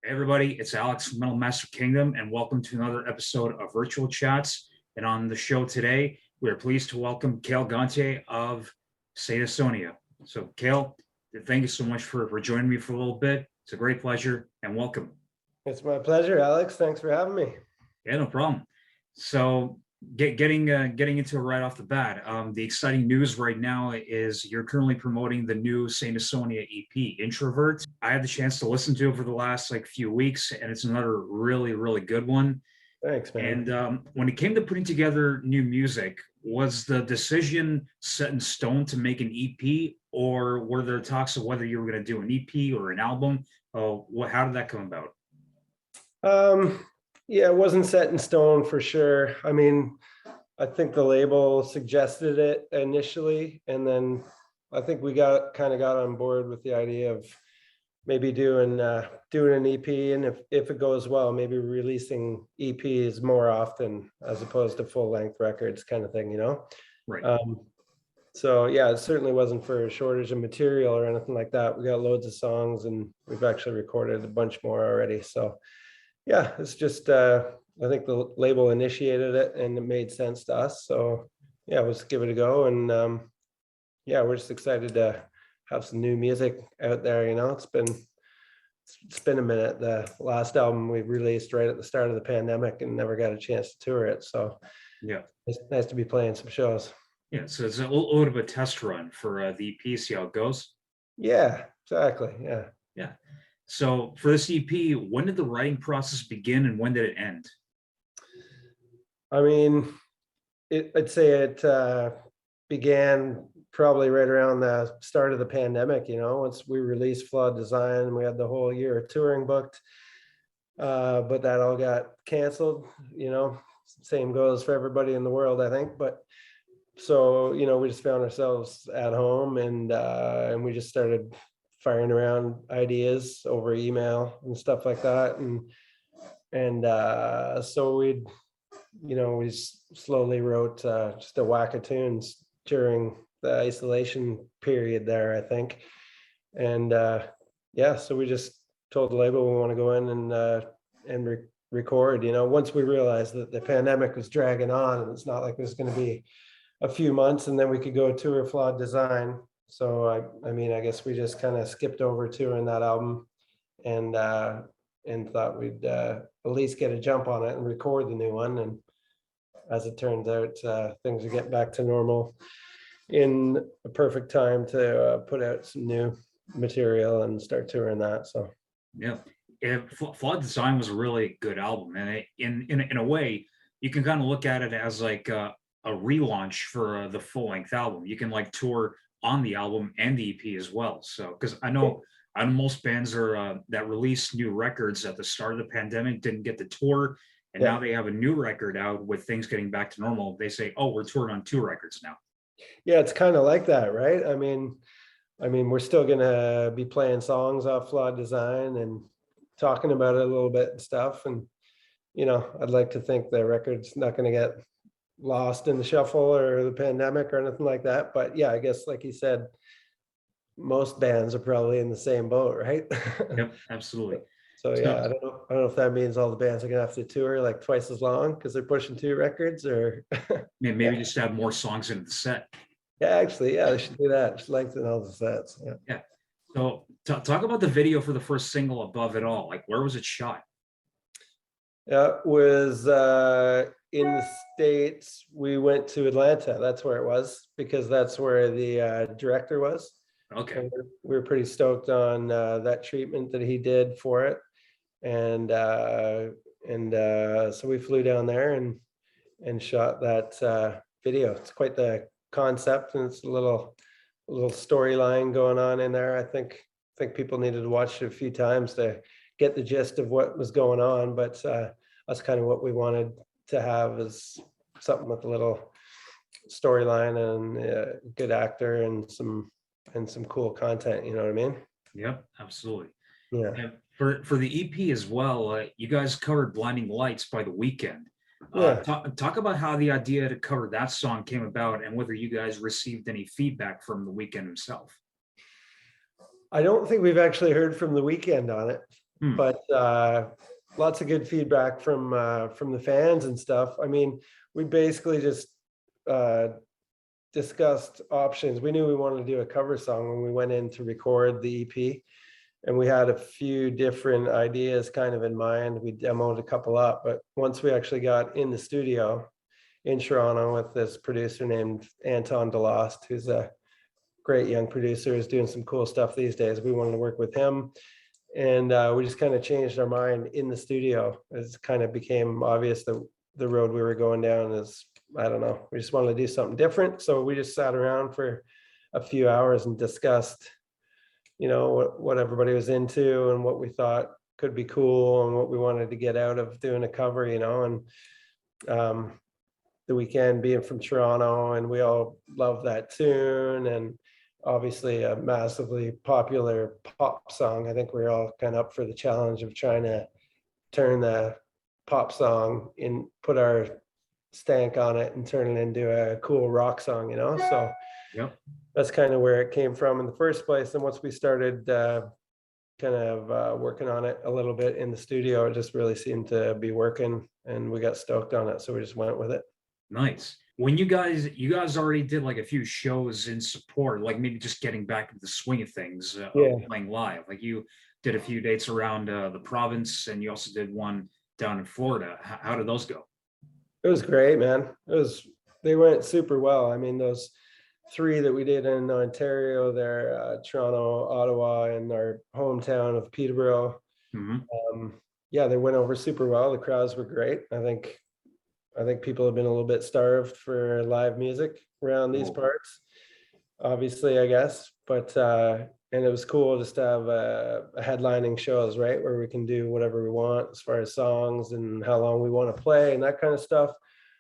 Hey everybody, it's Alex from Metal Master Kingdom, and welcome to another episode of Virtual Chats. And on the show today, we are pleased to welcome Cale Gontier of Saint Asonia. So, Cale, thank you so much for joining me for a little bit. It's a great pleasure, and welcome. It's my pleasure, Alex. Thanks for having me. Yeah, no problem. So, getting into it right off the bat, the exciting news right now is you're currently promoting the new Saint Asonia EP, Introvert. I had the chance to listen to it for the last few weeks, and it's another really good one. Thanks, man. And when it came to putting together new music, was the decision set in stone to make an EP, or were there talks of whether you were going to do an EP or an album? How did that come about? Yeah, it wasn't set in stone for sure. I mean, I think the label suggested it initially, and then I think we got on board with the idea of maybe doing an EP, and if it goes well, maybe releasing EPs more often as opposed to full length records, kind of thing, you know. Right. So yeah, it certainly wasn't for a shortage of material or anything like that. We got loads of songs, and we've actually recorded a bunch more already. So yeah, it's just I think the label initiated it and it made sense to us. So yeah, let's give it a go. And yeah, we're just excited to have some new music out there. You know, it's been a minute. The last album we released right at the start of the pandemic and never got a chance to tour it. So Yeah. it's nice to be playing some shows. Yeah. So it's a little bit of a test run for the EP, see how it goes. Yeah, exactly. Yeah. Yeah. So for this EP, when did the writing process begin and when did it end? I mean, I'd say it began probably right around the start of the pandemic. You know, once we released Flawed Design, we had the whole year of touring booked, but that all got canceled. You know, same goes for everybody in the world, I think. But so you know, we just found ourselves at home, and we just started firing around ideas over email and stuff like that, and so we slowly wrote just a whack of tunes during the isolation period there, I think. And yeah, so we just told the label we want to go in and record. You know, once we realized that the pandemic was dragging on, and it's not like it was going to be a few months and then we could go tour Flawed Design. So I mean, I guess we just kind of skipped over touring that album and thought we'd at least get a jump on it and record the new one. And as it turns out, things are getting back to normal in a perfect time to put out some new material and start touring that. So Yeah. Flawed Design was a really good album, and in a way, you can kind of look at it as like a relaunch for the full length album. You can tour on the album and the EP as well. So because I know most bands are that release new records at the start of the pandemic didn't get the tour, and now they have a new record out with things getting back to normal. They say, "Oh, we're touring on 2 records now." yeah, it's kind of like that, right? I mean, we're still gonna be playing songs off Flawed Design and talking about it a little bit and stuff. And you know, I'd like to think the record's not gonna get lost in the shuffle or the pandemic or anything like that. But yeah, I guess like you said, most bands are probably in the same boat, right? Yep, absolutely. So So yeah, I don't know if that means all the bands are gonna have to tour like twice as long because they're pushing 2 records, or maybe just add more songs into the set. yeah, actually, yeah, they should do that. Just lengthen all the sets. Yeah. Yeah. So talk about the video for the first single, Above It All. Like, where was it shot? Yeah, it was in the States. We went to Atlanta. That's where it was because that's where the director was. Okay. And we were pretty stoked on that treatment that he did for it. And so we flew down there and shot that video. It's quite the concept, and it's a little storyline going on in there. I think people needed to watch it a few times to get the gist of what was going on, but that's kind of what we wanted to have, is something with a little storyline and a good actor and some cool content. You know what I mean? Yep, absolutely. Yeah. And for the EP as well, you guys covered "Blinding Lights" by The Weeknd. Yeah. Talk about how the idea to cover that song came about and whether you guys received any feedback from The Weeknd himself. I don't think we've actually heard from The Weeknd on it. Hmm. but lots of good feedback from the fans and stuff. I mean, we basically just uh, discussed options. We knew we wanted to do a cover song when we went in to record the EP, and we had a few different ideas kind of in mind. We demoed a couple up, but once we actually got in the studio in Toronto with this producer named Anton DeLost, who's a great young producer, is doing some cool stuff these days. We wanted to work with him, and we just kind of changed our mind in the studio. It kind of became obvious that the road we were going down is, I don't know, we just wanted to do something different. So we just sat around for a few hours and discussed, what everybody was into and what we thought could be cool and what we wanted to get out of doing a cover, and the Weekend being from Toronto, and we all love that tune, and obviously a massively popular pop song. I think we're all kind of up for the challenge of trying to turn the pop song in, put our stank on it and turn it into a cool rock song, so Yep. that's kind of where it came from in the first place. And once we started working on it a little bit in the studio, it just really seemed to be working, and we got stoked on it, so we just went with it. Nice. When you guys already did like a few shows in support, like maybe just getting back into the swing of things, of Yeah, playing live. Like you did a few dates around the province, and you also did one down in Florida. How did those go? it was great, man. They went super well. I mean, those three that we did in Ontario there, Toronto, Ottawa, and our hometown of Peterborough. Hmm. Um, yeah, they went over super well. The crowds were great. I think people have been a little bit starved for live music around these Cool. parts, obviously, I guess. But and it was cool just to have a headlining shows, right, where we can do whatever we want as far as songs and how long we want to play and that kind of stuff.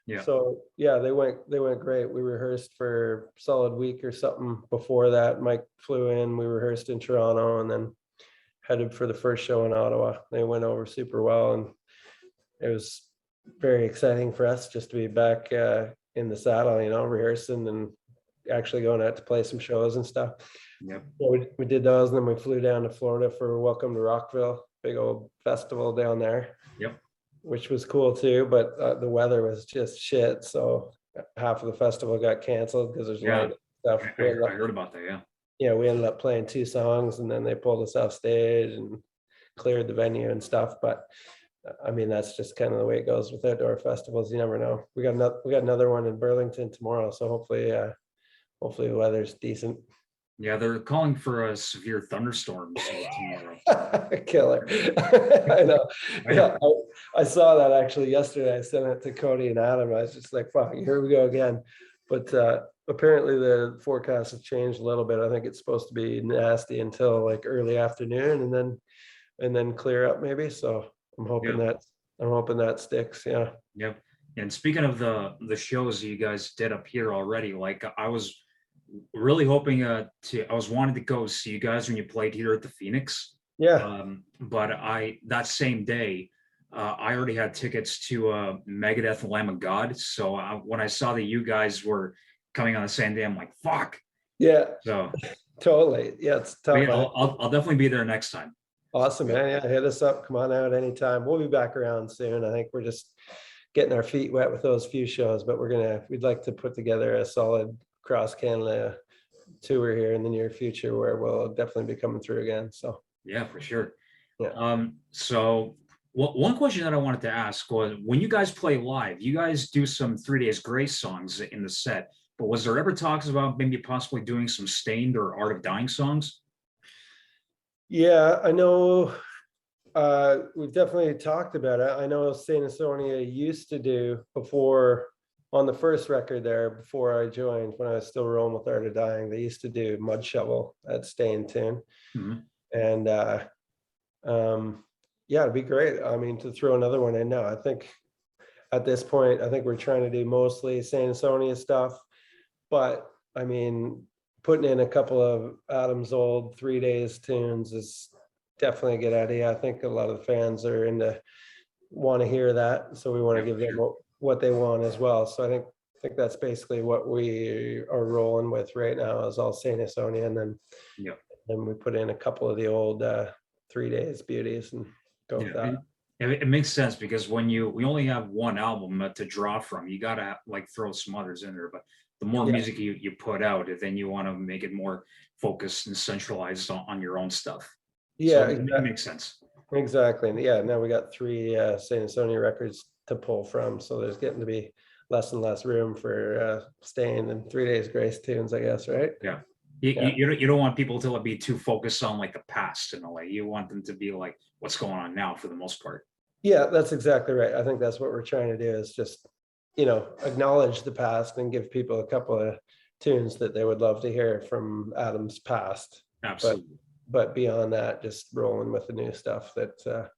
Yeah. So yeah, they went great. We rehearsed for a solid week or something before that. Mike flew in, we rehearsed in Toronto, and then headed for the first show in Ottawa. They went over super well, and it was very exciting for us just to be back in the saddle, rehearsing and actually going out to play some shows and stuff. Yep. So we did those, and then we flew down to Florida for Welcome to Rockville, big old festival down there, Yep. which was cool too. But the weather was just shit, so half of the festival got canceled because there's Yeah. light stuff. I heard about that. Yeah. We ended up playing two songs, and then they pulled us off stage and cleared the venue and stuff. But I mean, that's just kind of the way it goes with outdoor festivals. You never know. We got another one in Burlington tomorrow, so hopefully the weather's decent. Yeah. They're calling for a severe thunderstorms tomorrow. Killer. I know. I Yeah, heard. I saw that actually yesterday. I sent it to Cody and Adam. I was just like, fuck, here we go again. But apparently the forecast has changed a little bit. I think it's supposed to be nasty until like early afternoon, and then clear up maybe. So Yeah. I'm hoping that sticks. Yeah. Yep. And speaking of the shows you guys did up here already, like I was really hoping I was wanting to go see you guys when you played here at the Phoenix. Yeah. But I that same day I already had tickets to Megadeth and Lamb of God. So when I saw that you guys were coming on the same day, I'm like, fuck. Yeah. So, Totally. Yeah. It's but tough. yeah, I'll definitely be there next time. Awesome, man. Yeah. Hit us up. Come on out anytime. We'll be back around soon. I think we're just getting our feet wet with those few shows, but we'd like to put together a solid cross Canada tour here in the near future where we'll definitely be coming through again. So Yeah, for sure. yeah. So one question that I wanted to ask was when you guys play live, you guys do some 3 Days Grace songs in the set, but was there ever talks about maybe possibly doing some Stained or Art of Dying songs? Yeah, I know we've definitely talked about it. I know Saint Asonia used to do before on the first record there, before I joined, when I was still rolling with Art of Dying, they used to do Mud Shovel at Stain Tune. Mhm. And yeah, it'd be great. I mean, to throw another one in now. I think at this point, I think we're trying to do mostly Saint Asonia stuff. But I mean, putting in a couple of Adam's old 3 Days tunes is definitely a good idea. I think a lot of the fans are want to hear that, so we want Yeah, to give for them sure. what they want as well. So I think that's basically what we are rolling with right now is all Saint Asonia, and then Yeah. we put in a couple of the old 3 days beauties and go with Yeah, that. it makes sense because when we only have one album to draw from, you gotta like throw some others in there. But the more Yeah, music you put out, then you want to make it more focused and centralized on your own stuff. So yeah, it makes sense. exactly. And yeah, now we got three Saint Asonia records to pull from, so there's getting to be less and less room for staying in 3 days grace tunes, I guess, right? Yeah. You, Yeah. you don't want people to be too focused on like the past in a way. You want them to be like what's going on now for the most part. Yeah, that's exactly right. I think that's what we're trying to do is just, acknowledge the past and give people a couple of tunes that they would love to hear from Adam's past. But Absolutely. but beyond that, just rolling with the new stuff that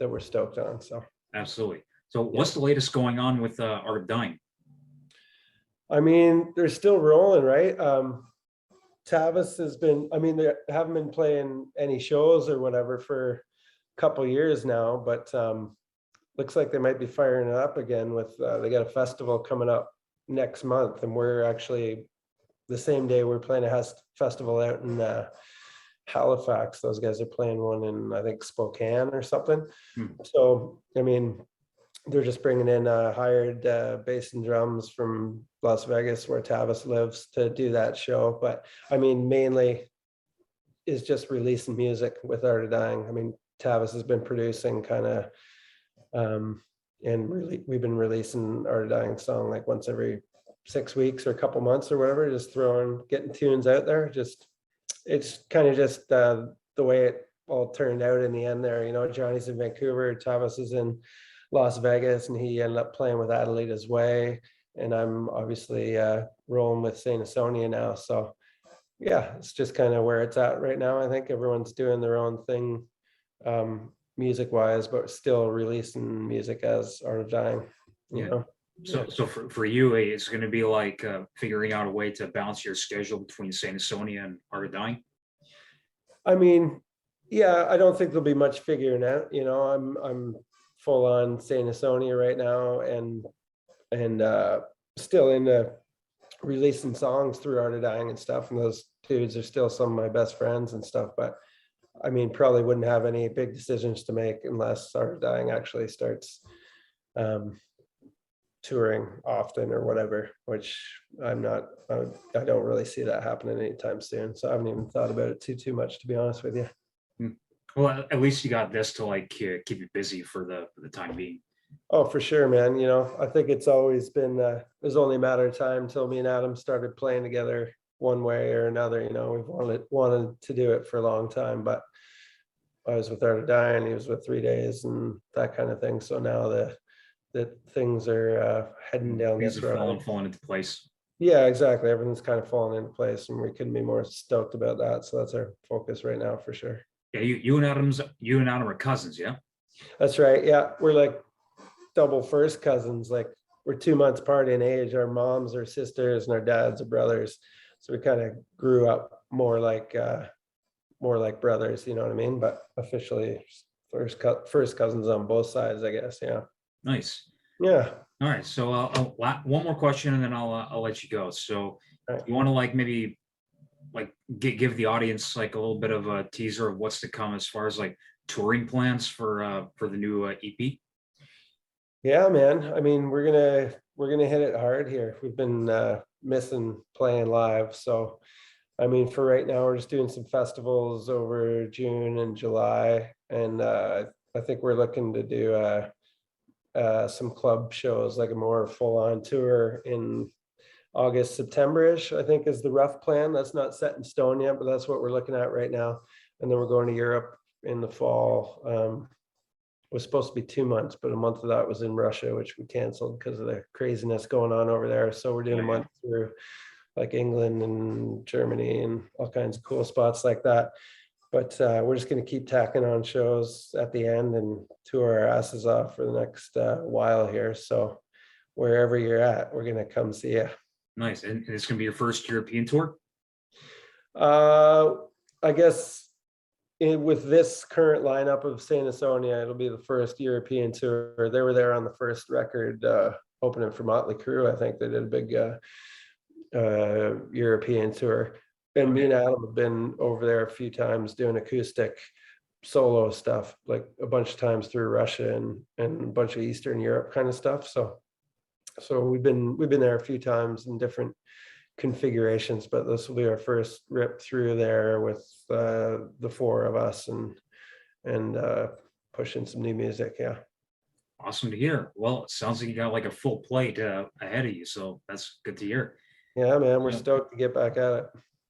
we're stoked on. So Absolutely. So yeah. what's the latest going on with Art of Dying? I mean, they're still rolling, right? Tavis has been, I mean, they haven't been playing any shows or whatever for a couple years now, but looks like they might be firing it up again with they got a festival coming up next month, and we're actually the same day we're playing a festival out in Halifax. Those guys are playing one in, I think, Spokane or something. Hmm. So I mean, they're just bringing in hired bass and drums from Las Vegas, where Tavis lives, to do that show. But I mean, mainly is just releasing music with Art of Dying. I mean, Tavis has been producing kind of, and really we've been releasing Art of Dying song like once every 6 weeks or a couple months or whatever, just getting tunes out there. Just it's kind of just the way it all turned out in the end there. Johnny's in Vancouver, Tavis is in Las Vegas, and he ended up playing with Adelaide's Way. And I'm obviously rolling with Saint Asonia now. So yeah, it's just kind of where it's at right now. I think everyone's doing their own thing, music wise, but still releasing music as Art of Dying, you Yeah. know? So Yeah. so for you, it's going to be like figuring out a way to balance your schedule between Saint Asonia and Art of Dying. I mean, yeah, I don't think there'll be much figuring out. I'm full on Saint Asonia right now, and still into releasing songs through Art of Dying and stuff. And those dudes are still some of my best friends and stuff. But I mean, probably wouldn't have any big decisions to make unless Art of Dying actually starts touring often or whatever, which I'm not, I don't really see that happening anytime soon. So I haven't even thought about it too much, to be honest with you. Hmm. Well, at least you got this to like keep you busy for the time being. Oh, for sure, man. I think it's always been, it was only a matter of time till me and Adam started playing together one way or another. We've wanted to do it for a long time, but I was with Art of Dying, he was with 3 days and that kind of thing. So now that things are heading down Things this are road. falling into place. Yeah, exactly. Everything's kind of falling into place, and we couldn't be more stoked about that. So that's our focus right now for sure. Yeah, you and Adam are cousins, yeah. That's right. Yeah, we're like double first cousins. Like we're 2 months apart in age. Our moms are sisters and our dads are brothers. So we kind of grew up more like brothers, you know what I mean? But officially first cousins on both sides, I guess. Yeah. Nice. Yeah. All right. So one more question, and then I'll let you go. So All right. you want to like maybe like give the audience like a little bit of a teaser of what's to come as far as like touring plans for the new EP? Yeah, man. I mean, we're gonna hit it hard here. We've been missing playing live. So I mean, for right now, we're just doing some festivals over June and July, and I think we're looking to do some club shows, like a more full-on tour in August, September-ish, I think is the rough plan. That's not set in stone yet, but that's what we're looking at right now. And then we're going to Europe in the fall. It was supposed to be 2 months, but a month of that was in Russia, which we canceled because of the craziness going on over there. So we're doing a Yeah, yeah. month through like England and Germany and all kinds of cool spots like that. But we're just going to keep tacking on shows at the end and tour our asses off for the next while here. So wherever you're at, we're going to come see you. Nice. And it's gonna be your first European tour? Uh, I guess with this current lineup of Saint Asonia, it'll be the first European tour. They were there on the first record, opening for Motley Crue. I think they did a big European tour. And me and Adam have been over there a few times doing acoustic solo stuff, like a bunch of times through Russia and a bunch of Eastern Europe kind of stuff. So we've been there a few times in different configurations, but this will be our first rip through there with the four of us and pushing some new music. Yeah. Awesome to hear. Well, it sounds like you got like a full plate ahead of you, so that's good to hear. Yeah, man, we're Yeah. stoked to get back at it.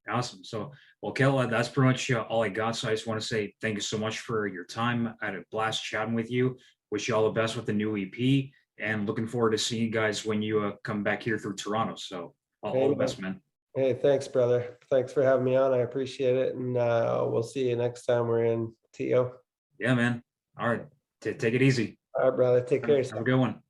Awesome. So, well, Kel, that's pretty much all I got. So I just want to say thank you so much for your time. I had a blast chatting with you. Wish you all the best with the new EP, and looking forward to seeing you guys when you come back here through Toronto. So all the Amen. best, man. Hey, thanks, brother. Thanks for having me on. I appreciate it. And we'll see you next time we're in TO. Yeah, man. All right. Take it easy. All right, brother. Take care of Have a yourself. good one.